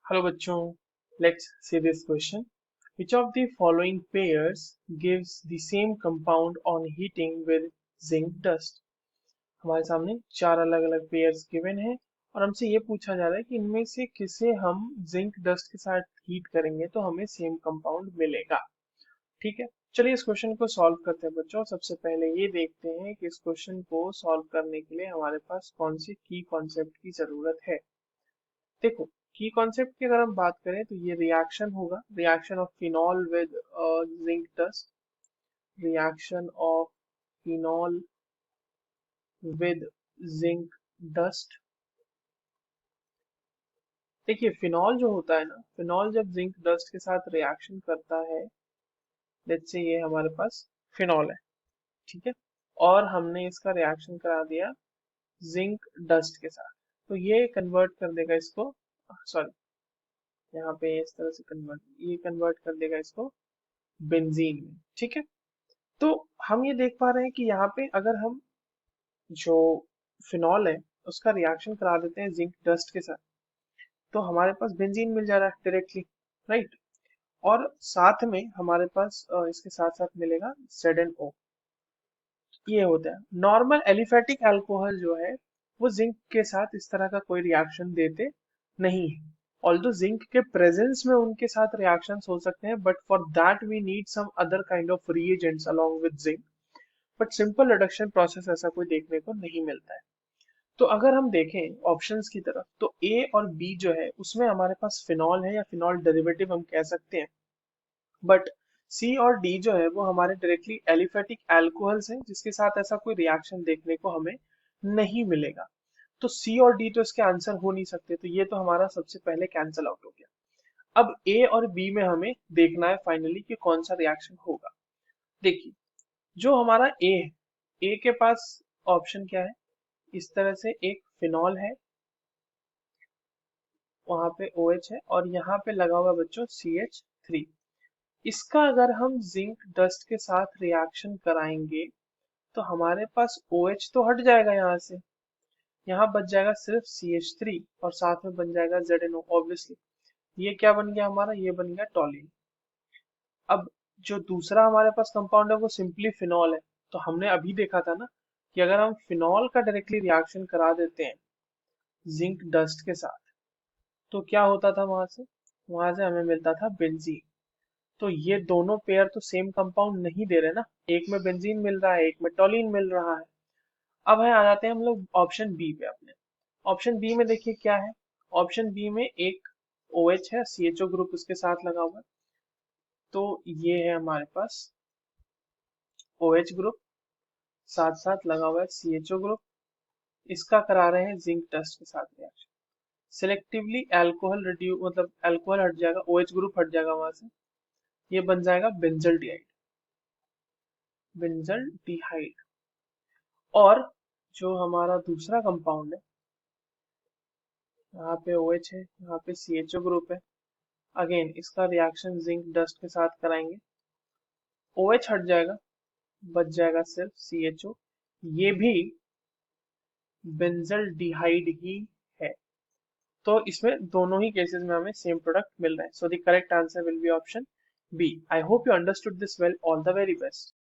Hello बच्चों, let's see this question. Which of the following pairs gives the same compound on heating with zinc dust? हमारे सामने चार अलग अलग pairs given है और हमसे ये पूछा जा रहा है कि इनमें से किसे हम जिंक डस्ट के साथ हीट करेंगे तो हमें सेम कंपाउंड मिलेगा। ठीक है, चलिए इस क्वेश्चन को सॉल्व करते हैं बच्चों। सबसे पहले ये देखते हैं कि इस क्वेश्चन को सॉल्व करने के लिए हमारे पास कौन सी की कॉन्सेप्ट की जरूरत है। देखो, की कॉन्सेप्ट की अगर हम बात करें तो ये रिएक्शन होगा, reaction of phenol with zinc dust, reaction of phenol with zinc dust. देखिए, फिनॉल जो होता है ना, फिनॉल जब जिंक डस्ट के साथ रिएक्शन करता है, लेट्स से ये हमारे पास फिनॉल है, ठीक है, और हमने इसका रिएक्शन करा दिया जिंक डस्ट के साथ, तो ये कन्वर्ट कर देगा इसको, सॉरी, यहाँ पे इस तरह से कन्वर्ट कर देगा इसको बेंजीन में। ठीक है, तो हम ये देख पा रहे हैं कि यहाँ पे अगर हम जो फिनॉल है उसका रिएक्शन करा देते हैं जिंक डस्ट के साथ, तो हमारे पास बेंजीन मिल जा रहा है डायरेक्टली, राइट। और साथ में हमारे पास इसके साथ साथ मिलेगा ZnO। ये होता है नॉर्मल एलिफेटिक अल्कोहल जो है वो जिंक के साथ इस तरह का कोई रिएक्शन देते नहीं है। ऑल्दो जिंक के प्रेजेंस में उनके साथ रिएक्शंस हो सकते हैं, but for that we need some other kind of reagents along with zinc. But simple reduction process ऐसा कोई देखने को नहीं मिलता है। तो अगर हम देखें ऑप्शंस की तरफ तो ए और बी जो है उसमें हमारे पास फिनॉल है या फिनॉल डेरिवेटिव हम कह सकते हैं, बट सी और डी जो है वो हमारे डायरेक्टली एलिफेटिक अल्कोहल्स हैं जिसके साथ ऐसा कोई रिएक्शन देखने को हमें नहीं मिलेगा। तो सी और डी तो इसके आंसर हो नहीं सकते, तो ये तो हमारा सबसे पहले कैंसल आउट हो गया। अब ए और बी में हमें देखना है फाइनली कि कौन सा रिएक्शन होगा। देखिए, जो हमारा ए है, ए के पास ऑप्शन क्या है, इस तरह से एक फिनॉल है, वहां पे OH है और यहाँ पे लगा हुआ है बच्चों CH3। इसका अगर हम जिंक डस्ट के साथ रिएक्शन कराएंगे तो हमारे पास OH तो हट जाएगा यहाँ से, यहाँ बच जाएगा सिर्फ CH3 और साथ में बन जाएगा ZnO ऑब्वियसली। ये क्या बन गया हमारा, ये बन गया टॉलिन। अब जो दूसरा हमारे पास कंपाउंड है वो सिंपली फिनॉल है, तो हमने अभी देखा था ना कि अगर हम फिनॉल का डायरेक्टली रिएक्शन करा देते हैं जिंक डस्ट के साथ तो क्या होता था, वहां से हमें मिलता था बेंजीन। तो ये दोनों पेयर तो सेम कंपाउंड नहीं दे रहे ना, एक में बेंजीन मिल रहा है एक में टॉलिन मिल रहा है। अब है आ जाते हैं हम लोग ऑप्शन बी पे अपने। ऑप्शन बी में देखिए क्या है, ऑप्शन बी में एक OH है, CHO ग्रुप उसके साथ लगा हुआ है, तो ये है हमारे पास OH ग्रुप, साथ साथ लगा हुआ है CHO ग्रुप, इसका करा रहे हैं जिंक डस्ट के साथ रिएक्शन। सिलेक्टिवली अल्कोहल रिड्यूस, मतलब अल्कोहल हट जाएगा, OH ग्रुप हट जाएगा वहां से, ये बन जाएगा बेंजल डिहाइड, बेंजल डिहाइड। और जो हमारा दूसरा कंपाउंड है, यहाँ पे OH है, यहाँ पे CHO ग्रुप है, अगेन इसका रिएक्शन जिंक डस्ट के साथ कराएंगे, OH हट जाएगा, बच जाएगा सिर्फ CHO, ये भी बेंजल डिहाइड ही है। तो इसमें दोनों ही केसेस में हमें सेम प्रोडक्ट मिल रहा है। So the correct answer will be option B. I hope you understood this well. All the very best.